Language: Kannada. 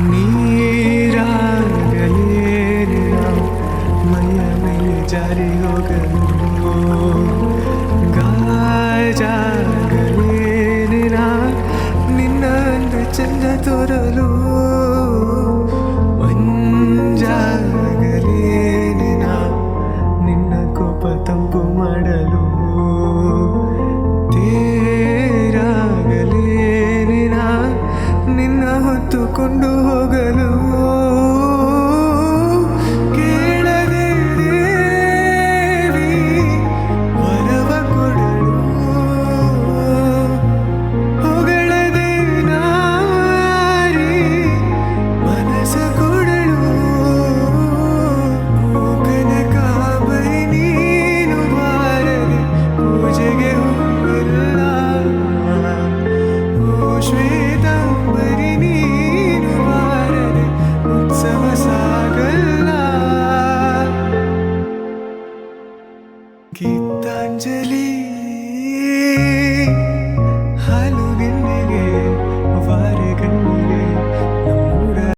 ನೀರಾಗಲೇನೆ ನಾವು ಮೈಯ ಮೇಲೆ ಜಾರಿ ಹೋಗಲು ಗಾಜಾಗಲೇನೆ ನಾ ನಿನ್ನ ಅಂದ ಚಂದ ತೋರಲು ಮಂಜಾಗಲೇನೆ ನಾ ನಿನ್ನ ಕೋಪ ತಂಪು ಮಾಡಲು ತೇರಾಗಲೇನೆ ನಾ ನಿನ್ನ ಹೊತ್ತುಕೊಂಡು ಹೋಗಲು ಕೇಳದೆ ದೇವಿ ವರವ ಕೊಡಲು ಹೊಗಳದೆ ನಾರಿ ಮನಸ ಕೊಡಲು ಕನಕ ಬೈ ನೀನು ಬಾರದೆ ಪೂಜೆಗೆ ಹೋಗಲ್ಲ ಶ್ವೇತಾಂಬರಿ ನೀನು ಬಾರದೆ ಉತ್ಸವ ಸಾಗಲ್ಲ ಗೀತಾಂಜಲಿ